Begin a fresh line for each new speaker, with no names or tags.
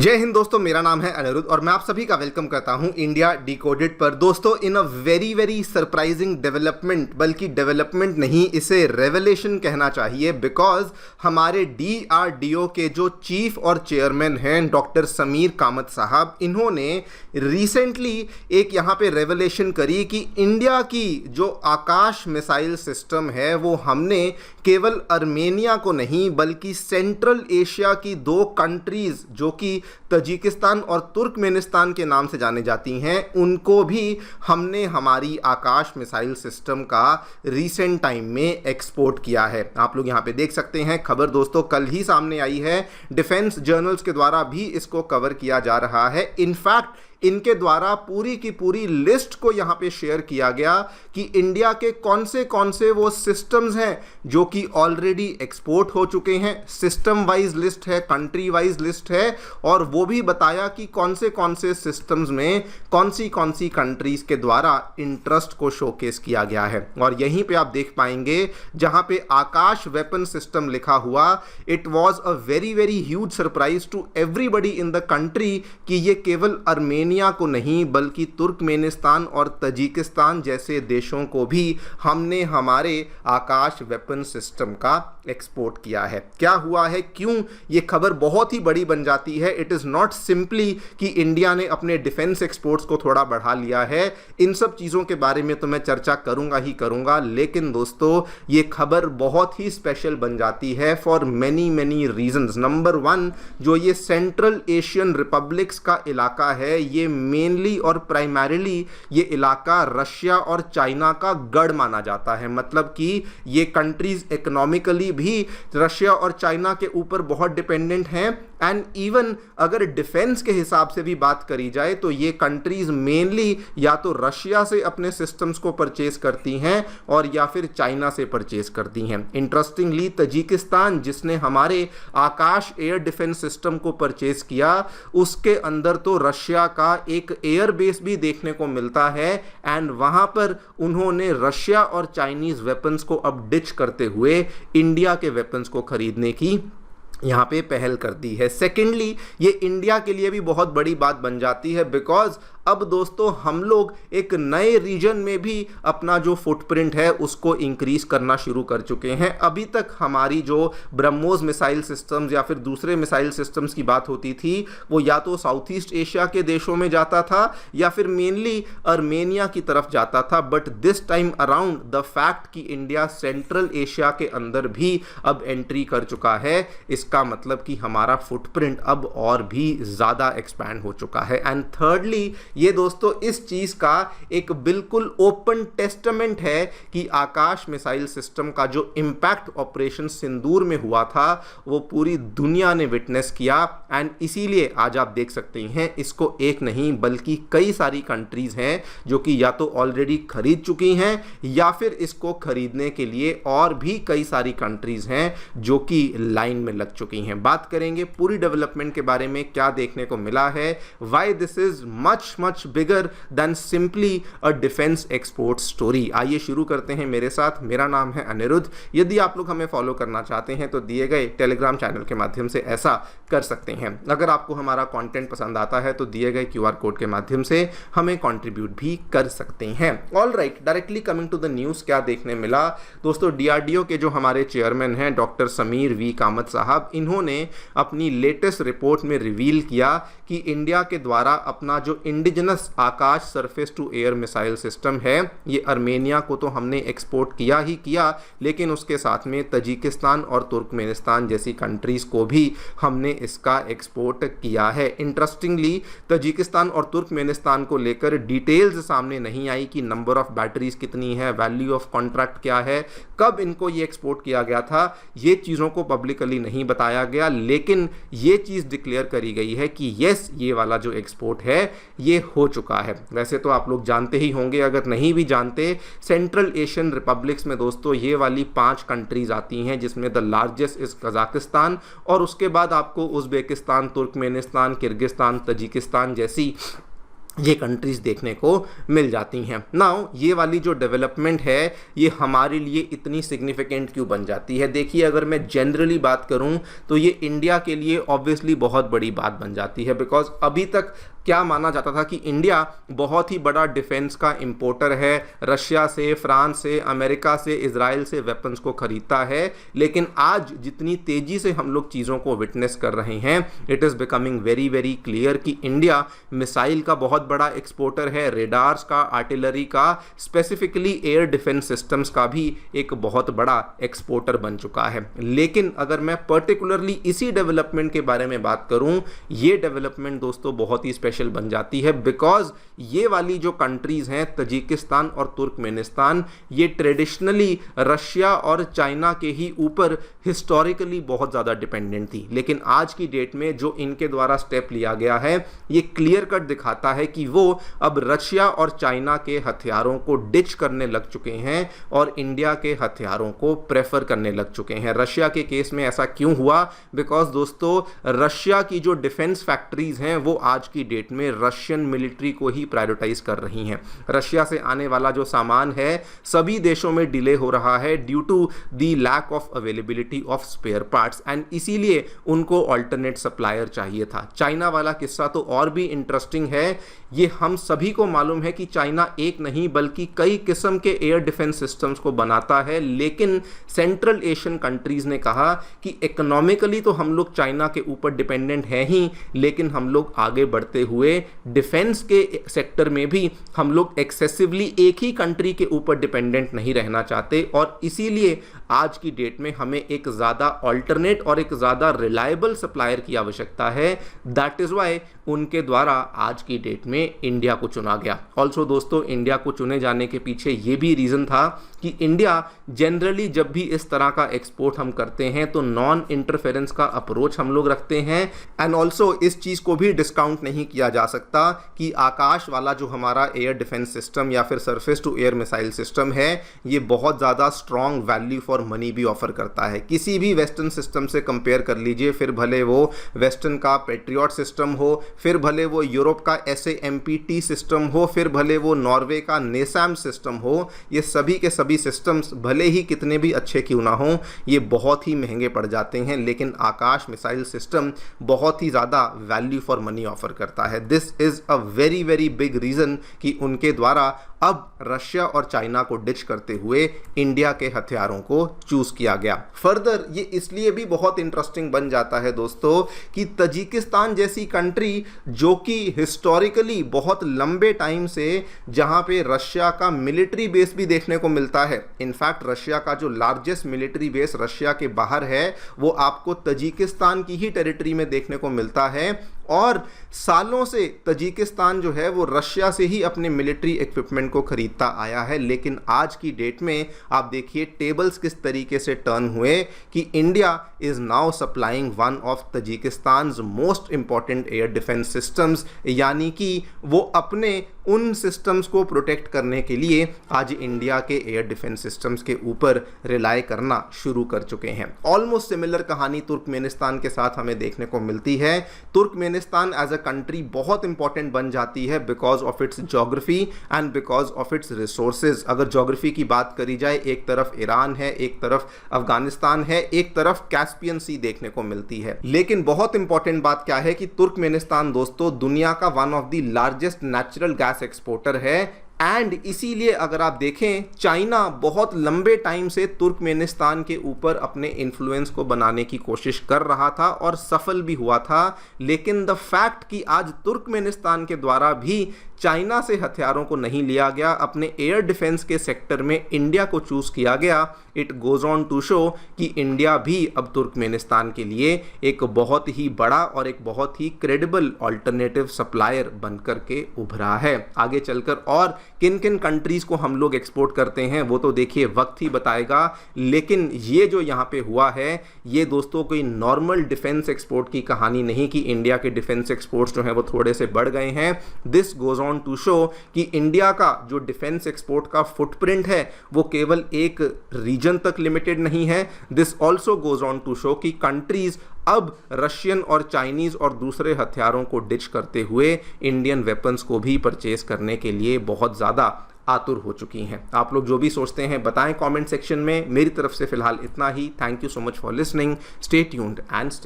जय हिंद दोस्तों, मेरा नाम है अनिरुद्ध और मैं आप सभी का वेलकम करता हूं इंडिया डिकोडेड पर। दोस्तों, इन अ वेरी सरप्राइजिंग डेवलपमेंट, बल्कि डेवलपमेंट नहीं, इसे रेवलेशन कहना चाहिए, बिकॉज हमारे DRDO के जो चीफ और चेयरमैन हैं डॉक्टर समीर कामत साहब, इन्होंने रिसेंटली एक यहाँ पे रेवलेशन करी कि इंडिया की जो आकाश मिसाइल सिस्टम है वो हमने केवल आर्मेनिया को नहीं बल्कि सेंट्रल एशिया की दो कंट्रीज जो कि तजिकिस्तान और तुर्कमेनिस्तान के नाम से जाने जाती हैं, उनको भी हमने हमारी आकाश मिसाइल सिस्टम का रीसेंट टाइम में एक्सपोर्ट किया है। आप लोग यहाँ पे देख सकते हैं खबर दोस्तों, कल ही सामने आई है। डिफेंस जर्नल्स के द्वारा भी इसको कवर किया जा रहा है। इनफैक्ट इनके द्वारा पूरी की पूरी लिस्ट को यहाँ पे शेयर किया गया कि इंडिया के कौन से वो सिस्टम्स हैं जो कि ऑलरेडी एक्सपोर्ट हो चुके हैं। सिस्टम वाइज लिस्ट है, कंट्री वाइज लिस्ट है, और वो भी बताया कि कौन से सिस्टम्स में कौन सी कंट्रीज के द्वारा इंटरेस्ट को शोकेस किया गया है। और यहीं पे आप देख पाएंगे जहां पे आकाश वेपन सिस्टम लिखा हुआ, it was a very huge surprise to everybody in the country कि ये केवल आर्मेनिया को नहीं बल्कि तुर्कमेनिस्तान और तजिकिस्तान जैसे देशों को भी हमने हमारे आकाश वेपन सिस्टम का एक्सपोर्ट किया है। क्या हुआ है, क्यों ये खबर बहुत ही बड़ी बन जाती है। इट इज़ नॉट सिंपली कि इंडिया ने अपने डिफेंस एक्सपोर्ट्स को थोड़ा बढ़ा लिया है। इन सब चीज़ों के बारे में तो मैं चर्चा करूंगा ही करूंगा, लेकिन दोस्तों ये खबर बहुत ही स्पेशल बन जाती है फॉर मैनी रीजंस। नंबर 1, जो ये सेंट्रल एशियन रिपब्लिक्स का इलाका है, ये मेनली और प्राइमरीली ये इलाका रशिया और चाइना का गढ़ माना जाता है। मतलब कि ये कंट्रीज इकोनॉमिकली भी रशिया और चाइना के ऊपर बहुत डिपेंडेंट हैं। एंड इवन अगर डिफेंस के हिसाब से भी बात करी जाए तो ये कंट्रीज मेनली या तो रशिया से अपने सिस्टम्स को परचेज करती हैं और या फिर चाइना से परचेज करती हैं। इंटरेस्टिंगली तजिकिस्तान, जिसने हमारे आकाश एयर डिफेंस सिस्टम को परचेज किया, उसके अंदर तो रशिया का एक एयर बेस भी देखने को मिलता है। एंड वहां पर उन्होंने रशिया और चाइनीज वेपन्स को अब डिच करते हुए इंडिया के वेपन्स को खरीदने की यहाँ पे पहल कर दी है। सेकेंडली, ये इंडिया के लिए भी बहुत बड़ी बात बन जाती है, बिकॉज अब दोस्तों हम लोग एक नए रीजन में भी अपना जो फुटप्रिंट है उसको इंक्रीज करना शुरू कर चुके हैं। अभी तक हमारी जो ब्रह्मोस मिसाइल सिस्टम्स या फिर दूसरे मिसाइल सिस्टम्स की बात होती थी वो या तो साउथ ईस्ट एशिया के देशों में जाता था या फिर मेनली आर्मेनिया की तरफ जाता था। But this time around the fact कि इंडिया सेंट्रल एशिया के अंदर भी अब एंट्री कर चुका है, इसका मतलब कि हमारा फुटप्रिंट अब और भी ज़्यादा एक्सपैंड हो चुका है। एंड थर्डली, ये दोस्तों इस चीज का एक बिल्कुल ओपन टेस्टामेंट है कि आकाश मिसाइल सिस्टम का जो इंपैक्ट ऑपरेशन सिंदूर में हुआ था वो पूरी दुनिया ने विटनेस किया। एंड इसीलिए आज आप देख सकते हैं इसको एक नहीं बल्कि कई सारी कंट्रीज हैं जो कि या तो ऑलरेडी खरीद चुकी हैं या फिर इसको खरीदने के लिए और भी कई सारी कंट्रीज हैं जो कि लाइन में लग चुकी हैं। बात करेंगे पूरी डेवलपमेंट के बारे में, क्या देखने को मिला है, why this is much bigger than simply a defence export story. आइए शुरू करते हैं मेरे साथ। मेरा नाम है अनिरुद्ध। यदि आप लोग हमें फॉलो करना चाहते हैं तो दिए गए टेलीग्राम चैनल के माध्यम से ऐसा कर सकते हैं। अगर आपको हमारा कंटेंट पसंद आता है तो दिए गए QR कोड के माध्यम से हमें कंट्रीब्यूट भी कर सकते हैं। All right, directly coming to the news, क्या देखने मिला दोस्तों। DRDO के जो हमारे चेयरमैन हैं डॉक्टर समीर V कामत साहब, इन्होंने अपनी लेटेस्ट रिपोर्ट में रिवील किया कि इंडिया के द्वारा अपना जो indigenous Akash surface to air missile system है, ये आर्मेनिया को तो हमने एक्सपोर्ट किया ही किया, लेकिन उसके साथ में तजिकिस्तान और तुर्कमेनिस्तान जैसी कंट्रीज को भी हमने इसका एक्सपोर्ट किया है। इंटरेस्टिंगली, तजिकिस्तान और तुर्कमेनिस्तान को लेकर डिटेल्स सामने नहीं आई कि नंबर ऑफ बैटरीज कितनी है, वैल्यू ऑफ कॉन्ट्रैक्ट क्या है, कब इनको ये एक्सपोर्ट किया गया था, ये चीज़ों को पब्लिकली नहीं बताया गया। लेकिन ये चीज़ डिक्लेयर करी गई है कि येस, ये वाला जो एक्सपोर्ट है ये हो चुका है। वैसे तो आप लोग जानते ही होंगे, अगर नहीं भी जानते, सेंट्रल एशियन रिपब्लिक्स में दोस्तों ये वाली 5 कंट्रीज आती हैं, जिसमें द लार्जेस्ट इज कजाकिस्तान, और उसके बाद आपको उज्बेकिस्तान, तुर्कमेनिस्तान, किर्गिस्तान, तजिकिस्तान जैसी ये कंट्रीज़ देखने को मिल जाती हैं। नाउ ये वाली जो डेवलपमेंट है ये हमारे लिए इतनी सिग्निफिकेंट क्यों बन जाती है? देखिए, अगर मैं जनरली बात करूं तो ये इंडिया के लिए ऑब्वियसली बहुत बड़ी बात बन जाती है, बिकॉज अभी तक क्या माना जाता था कि इंडिया बहुत ही बड़ा डिफेंस का इंपोर्टर है, रशिया से, फ्रांस से, अमेरिका से, इजराइल से वेपन्स को खरीदता है। लेकिन आज जितनी तेजी से हम लोग चीज़ों को विटनेस कर रहे हैं, it is becoming very very clear कि इंडिया मिसाइल का बहुत बड़ा एक्सपोर्टर है, रेडार्स का, आर्टिलरी का, स्पेसिफिकली एयर डिफेंस सिस्टम्स का भी एक बहुत बड़ा एक्सपोर्टर बन चुका है। लेकिन अगर मैं पर्टिकुलरली इसी डेवलपमेंट के बारे में बात करूं, ये डेवलपमेंट दोस्तों बहुत ही स्पेशल बन जाती है, बिकॉज ये वाली जो कंट्रीज हैं तजिकिस्तान और तुर्कमेनिस्तान, ये ट्रेडिशनली रशिया और चाइना के ही ऊपर हिस्टोरिकली बहुत ज़्यादा डिपेंडेंट थी। लेकिन आज की डेट में जो इनके द्वारा स्टेप लिया गया है, ये क्लियर कट दिखाता है कि वो अब रशिया और चाइना के हथियारों को डिच करने लग चुके हैं और इंडिया के हथियारों को प्रेफर करने लग चुके हैं। रशिया के केस में ऐसा क्यों हुआ? बिकॉज दोस्तों, रशिया की जो डिफेंस फैक्ट्रीज हैं वो आज की डेट में रशियन मिलिट्री को ही प्रायोरिटाइज कर रही हैं। रशिया से आने वाला जो सामान है सभी देशों में डिले हो रहा है due to the lack of availability of spare parts, and इसीलिए उनको ऑल्टरनेट सप्लायर चाहिए था। चाइना वाला किस्सा तो और भी इंटरेस्टिंग है। ये हम सभी को मालूम है कि चाइना एक नहीं बल्कि कई किस्म के एयर डिफेंस सिस्टम्स को बनाता है, लेकिन सेंट्रल एशियन कंट्रीज ने कहा कि इकोनॉमिकली तो हम लोग चाइना के ऊपर डिपेंडेंट हैं ही, लेकिन हम लोग आगे बढ़ते हुए डिफेंस के सेक्टर में भी हम लोग एक्सेसिवली एक ही कंट्री के ऊपर डिपेंडेंट नहीं रहना चाहते, और इसीलिए आज की डेट में हमें एक ज़्यादा ऑल्टरनेट और एक ज़्यादा रिलायबल सप्लायर की आवश्यकता है। दैट इज़ वाई उनके द्वारा आज की डेट में इंडिया को चुना गया। ऑल्सो दोस्तों, इंडिया को चुने जाने के पीछे ये भी रीज़न था कि इंडिया जनरली जब भी इस तरह का एक्सपोर्ट हम करते हैं तो नॉन इंटरफेरेंस का अप्रोच हम लोग रखते हैं। एंड ऑल्सो इस चीज़ को भी डिस्काउंट नहीं किया जा सकता कि आकाश वाला जो हमारा एयर डिफेंस सिस्टम या फिर surface to air missile system है, ये बहुत ज़्यादा स्ट्रॉन्ग वैल्यू फॉर मनी भी ऑफर करता है। किसी भी वेस्टर्न सिस्टम से कंपेयर कर लीजिए, फिर भले वो वेस्टर्न का पेट्रियट सिस्टम हो, फिर भले वो यूरोप का SAMPT सिस्टम हो, फिर भले वो नॉर्वे का NASAM सिस्टम हो, ये सभी के सभी सिस्टम्स भले ही कितने भी अच्छे क्यों ना हो, ये बहुत ही महंगे पड़ जाते हैं। लेकिन आकाश मिसाइल सिस्टम बहुत ही ज़्यादा वैल्यू फॉर मनी ऑफर करता है। This is a very very big reason कि उनके द्वारा अब रशिया और चाइना को डिच करते हुए इंडिया के हथियारों को चूज किया गया। फर्दर ये इसलिए भी बहुत इंटरेस्टिंग बन जाता है दोस्तों कि तजिकिस्तान जैसी कंट्री जो कि हिस्टोरिकली बहुत लंबे टाइम से जहां पे रशिया का मिलिट्री बेस भी देखने को मिलता है, इनफैक्ट रशिया का जो लार्जेस्ट मिलिट्री बेस रशिया के बाहर है वो आपको तजिकिस्तान की ही टेरिटरी में देखने को मिलता है, और सालों से तजिकिस्तान जो है वो रशिया से ही अपने मिलिट्री इक्विपमेंट को खरीदता आया है। लेकिन आज की डेट में आप देखिए टेबल्स किस तरीके से टर्न हुए कि India is now supplying one of Tajikistan's most important air defence systems, यानी कि वो अपने उन सिस्टम्स को प्रोटेक्ट करने के लिए आज इंडिया के एयर डिफेंस सिस्टम्स के ऊपर रिलाय करना शुरू कर चुके हैं। ऑलमोस्ट सिमिलर कहानी तुर्कमेनिस्तान के साथ हमें देखने को मिलती है। तुर्कमेनिस्तान एज अ कंट्री बहुत इंपॉर्टेंट बन जाती है because of its geography and because of its resources. अगर ज्योग्राफी की बात करी जाए, एक तरफ ईरान है, एक तरफ अफगानिस्तान है, एक तरफ कैस्पियन सी देखने को मिलती है। लेकिन बहुत इंपॉर्टेंट बात क्या है कि तुर्कमेनिस्तान दोस्तों दुनिया का one of the largest natural gas exporter है, एंड इसीलिए अगर आप देखें चाइना बहुत लंबे टाइम से तुर्कमेनिस्तान के ऊपर अपने इन्फ्लुएंस को बनाने की कोशिश कर रहा था और सफल भी हुआ था। लेकिन द फैक्ट कि आज तुर्कमेनिस्तान के द्वारा भी चाइना से हथियारों को नहीं लिया गया, अपने एयर डिफेंस के सेक्टर में इंडिया को चूज किया गया, it goes on to show कि इंडिया भी अब तुर्कमेनिस्तान के लिए एक बहुत ही बड़ा और एक बहुत ही क्रेडिबल ऑल्टरनेटिव सप्लायर बनकर के उभरा है। आगे चलकर और किन किन कंट्रीज को हम लोग एक्सपोर्ट करते हैं वो तो देखिए वक्त ही बताएगा, लेकिन ये जो यहाँ पे हुआ है ये दोस्तों कोई नॉर्मल डिफेंस एक्सपोर्ट की कहानी नहीं कि इंडिया के डिफेंस एक्सपोर्ट्स जो हैं वो थोड़े से बढ़ गए हैं। This goes on to show कि इंडिया का जो डिफेंस एक्सपोर्ट का फुटप्रिंट है वो केवल एक रीजन तक लिमिटेड नहीं है। This also goes on to show कि कंट्रीज अब रशियन और चाइनीज़ और दूसरे हथियारों को डिच करते हुए इंडियन वेपन्स को भी परचेज करने के लिए बहुत ज़्यादा आतुर हो चुकी हैं। आप लोग जो भी सोचते हैं बताएं कमेंट सेक्शन में। मेरी तरफ से फिलहाल इतना ही। Thank you so much for listening. Stay tuned and stay